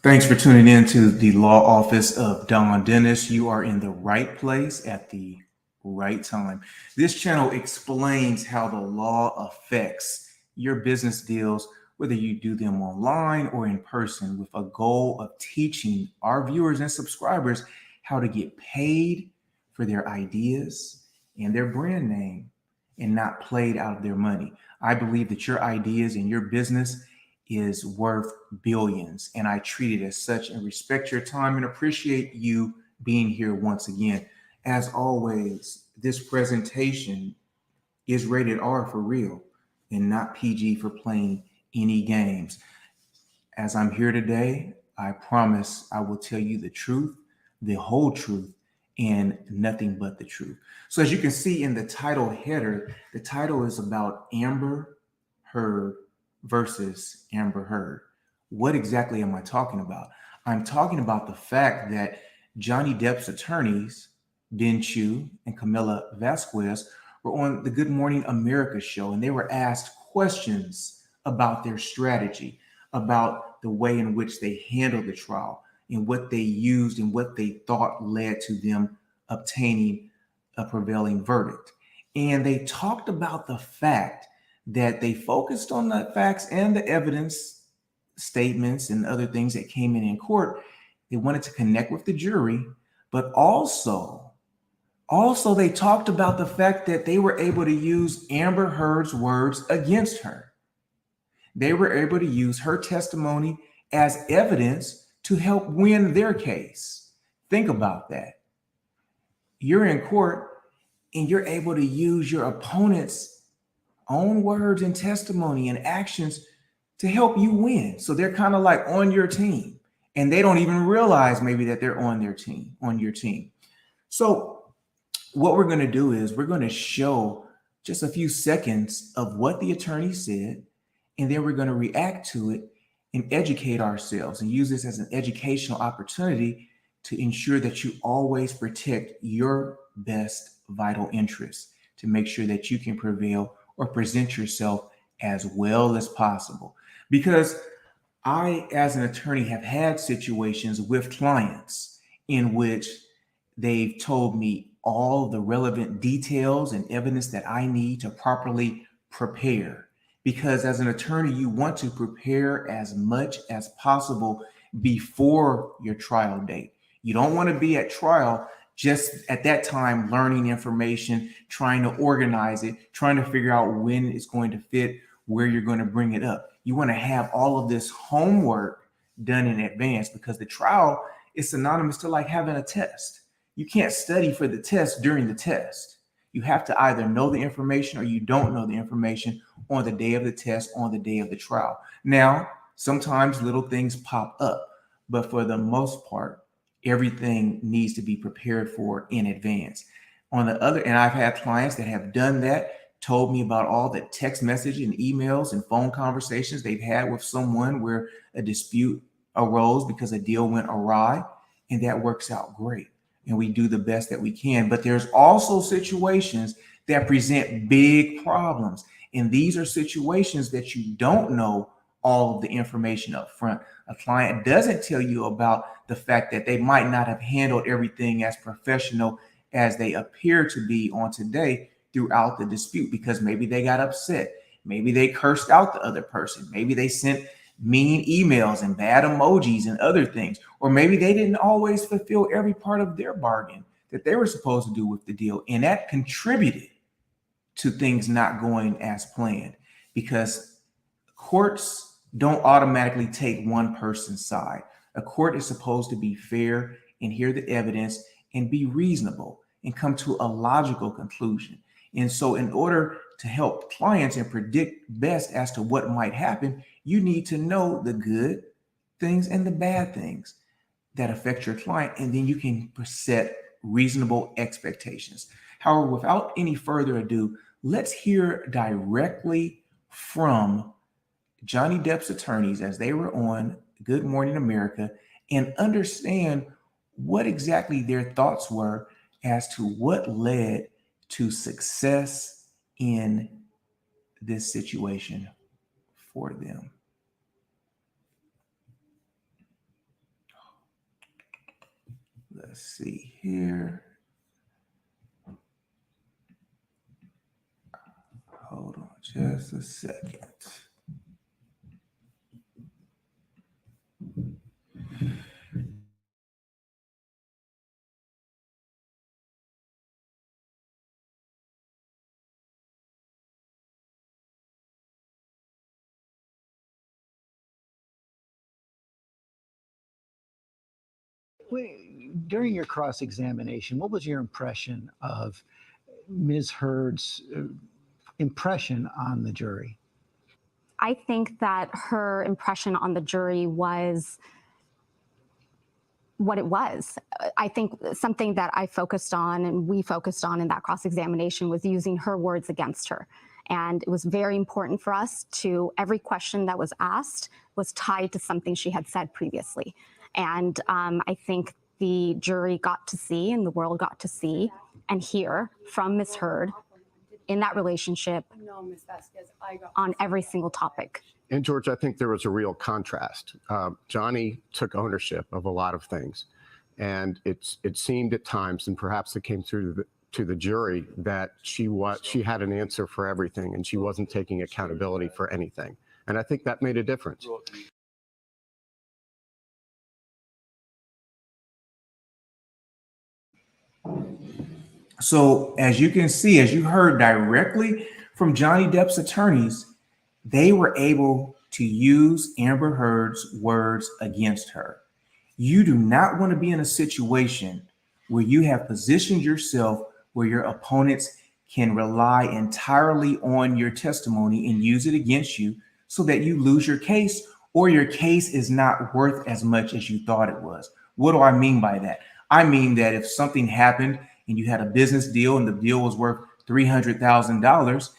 Thanks for tuning in to the Law Office of Don Dennis. You are in the right place at the right time. This channel explains how the law affects your business deals, whether you do them online or in person, with a goal of teaching our viewers and subscribers how to get paid for their ideas and their brand name and not played out of their money. I believe that your ideas and your business is worth billions, and I treat it as such and respect your time and appreciate you being here once again. As always, this presentation is rated R for real and not PG for playing any games. As I'm here today, I promise I will tell you the truth, the whole truth, and nothing but the truth. So, as you can see in the title header, the title is about Amber Heard versus Amber Heard. What exactly am I talking about? I'm talking about the fact that Johnny Depp's attorneys, Ben Chew and Camilla Vasquez, were on the Good Morning America show, and they were asked questions about their strategy, about the way in which they handled the trial and what they used and what they thought led to them obtaining a prevailing verdict. And they talked about the fact that they focused on the facts and the evidence, statements, and other things that came in court. They wanted to connect with the jury, but also they talked about the fact that they were able to use Amber Heard's words against her. They were able to use her testimony as evidence to help win their case. Think about that. You're in court and you're able to use your opponent's own words and testimony and actions to help you win. So they're kind of like on your team, and they don't even realize maybe that they're on their team, on your team. So what we're going to do is we're going to show just a few seconds of what the attorney said, and then we're going to react to it and educate ourselves and use this as an educational opportunity to ensure that you always protect your best vital interests, to make sure that you can prevail or present yourself as well as possible. Because I, as an attorney, have had situations with clients in which they've told me all the relevant details and evidence that I need to properly prepare. Because as an attorney, you want to prepare as much as possible before your trial date. You don't want to be at trial just at that time learning information, trying to organize it, trying to figure out when it's going to fit, where you're going to bring it up. You want to have all of this homework done in advance, because the trial is synonymous to like having a test. You can't study for the test during the test. You have to either know the information or you don't know the information on the day of the test, on the day of the trial. Now, sometimes little things pop up, but for the most part, everything needs to be prepared for in advance. On the other, and I've had clients that have done that, told me about all the text message and emails and phone conversations they've had with someone where a dispute arose because a deal went awry, and that works out great. And we do the best that we can. But there's also situations that present big problems. And these are situations that you don't know all of the information up front. A client doesn't tell you about the fact that they might not have handled everything as professional as they appear to be on today throughout the dispute, because maybe they got upset. Maybe they cursed out the other person. Maybe they sent mean emails and bad emojis and other things. Or maybe they didn't always fulfill every part of their bargain that they were supposed to do with the deal. And that contributed to things not going as planned, because courts don't automatically take one person's side. A court is supposed to be fair and hear the evidence and be reasonable and come to a logical conclusion. And so in order to help clients and predict best as to what might happen, you need to know the good things and the bad things that affect your client, and then you can set reasonable expectations. However, without any further ado, let's hear directly from Johnny Depp's attorneys as they were on Good Morning America and understand what exactly their thoughts were as to what led to success in this situation for them. let's see here. Hold on just a second. During your cross-examination, what was your impression of Ms. Heard's impression on the jury? I think that her impression on the jury was what it was. I think something that I focused on and we focused on in that cross-examination was using her words against her. And it was very important for us to, every question that was asked was tied to something she had said previously. And I think the jury got to see and the world got to see and hear from Ms. Heard in that relationship on every single topic. And George, I think there was a real contrast. Johnny took ownership of a lot of things. And it seemed at times, and perhaps it came through to the jury, that she had an answer for everything and she wasn't taking accountability for anything. And I think that made a difference. So as you can see, as you heard directly from Johnny Depp's attorneys, they were able to use Amber Heard's words against her. You do not want to be in a situation where you have positioned yourself where your opponents can rely entirely on your testimony and use it against you so that you lose your case or your case is not worth as much as you thought it was. What do I mean by that? I mean that if something happened and you had a business deal and the deal was worth $300,000,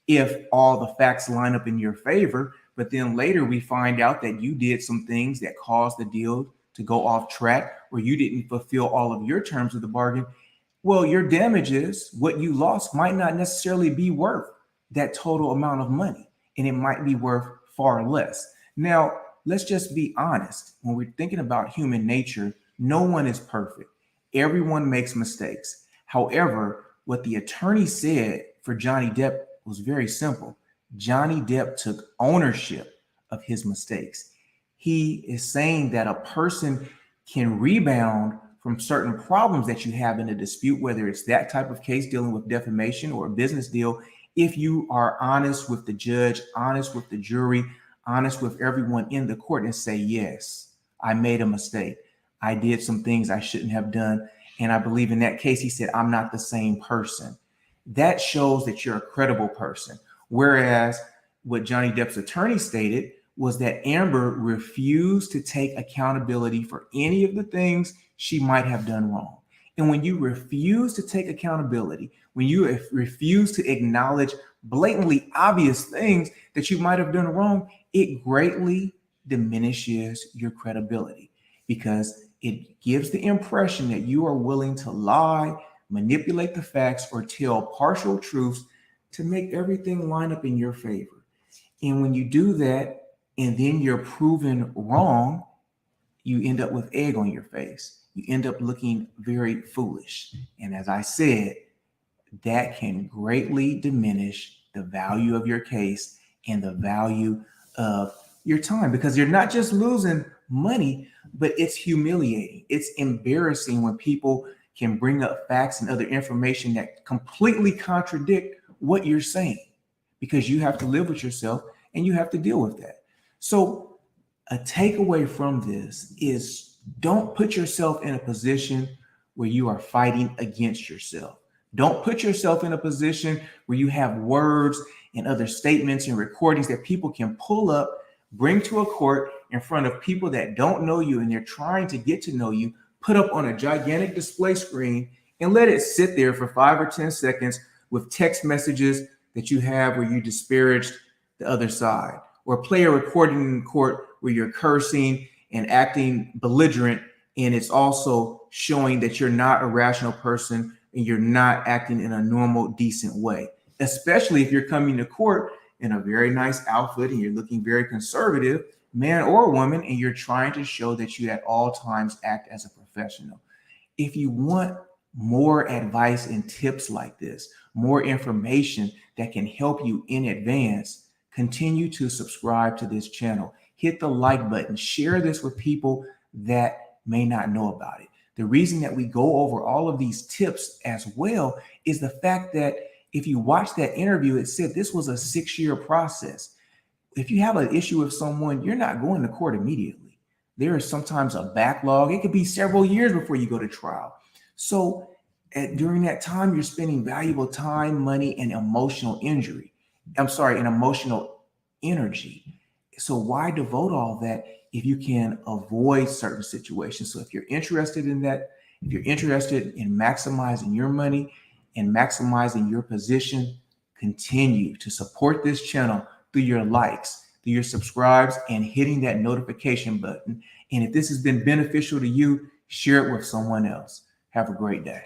if all the facts line up in your favor, but then later we find out that you did some things that caused the deal to go off track or you didn't fulfill all of your terms of the bargain, well, your damages, what you lost, might not necessarily be worth that total amount of money, and it might be worth far less. Now, let's just be honest. When we're thinking about human nature, no one is perfect. Everyone makes mistakes. However, what the attorney said for Johnny Depp was very simple. Johnny Depp took ownership of his mistakes. He is saying that a person can rebound from certain problems that you have in a dispute, whether it's that type of case dealing with defamation or a business deal, if you are honest with the judge, honest with the jury, honest with everyone in the court and say, yes, I made a mistake. I did some things I shouldn't have done. And I believe in that case, he said, I'm not the same person. That shows that you're a credible person. Whereas what Johnny Depp's attorney stated was that Amber refused to take accountability for any of the things she might have done wrong. And when you refuse to take accountability, when you refuse to acknowledge blatantly obvious things that you might have done wrong, it greatly diminishes your credibility because it gives the impression that you are willing to lie, manipulate the facts, or tell partial truths to make everything line up in your favor. And when you do that, and then you're proven wrong, you end up with egg on your face. You end up looking very foolish. And as I said, that can greatly diminish the value of your case and the value of your time, because you're not just losing money, but it's humiliating. It's embarrassing when people can bring up facts and other information that completely contradict what you're saying, because you have to live with yourself and you have to deal with that. So a takeaway from this is don't put yourself in a position where you are fighting against yourself. Don't put yourself in a position where you have words and other statements and recordings that people can pull up, bring to a court in front of people that don't know you and they're trying to get to know you, put up on a gigantic display screen and let it sit there for 5 or 10 seconds with text messages that you have where you disparaged the other side, or play a recording in court where you're cursing and acting belligerent, and it's also showing that you're not a rational person and you're not acting in a normal, decent way, especially if you're coming to court in a very nice outfit and you're looking very conservative, man or woman, and you're trying to show that you at all times act as a professional. If you want more advice and tips like this, more information that can help you in advance, continue to subscribe to this channel. Hit the like button. Share this with people that may not know about it. The reason that we go over all of these tips as well is the fact that if you watch that interview, it said this was a 6-year process. If you have an issue with someone, you're not going to court immediately. There is sometimes a backlog. It could be several years before you go to trial. So during that time, you're spending valuable time, money, and emotional emotional energy. So why devote all that if you can avoid certain situations? So if you're interested in that, if you're interested in maximizing your money and maximizing your position, continue to support this channel through your likes, through your subscribes, and hitting that notification button. And if this has been beneficial to you, share it with someone else. Have a great day.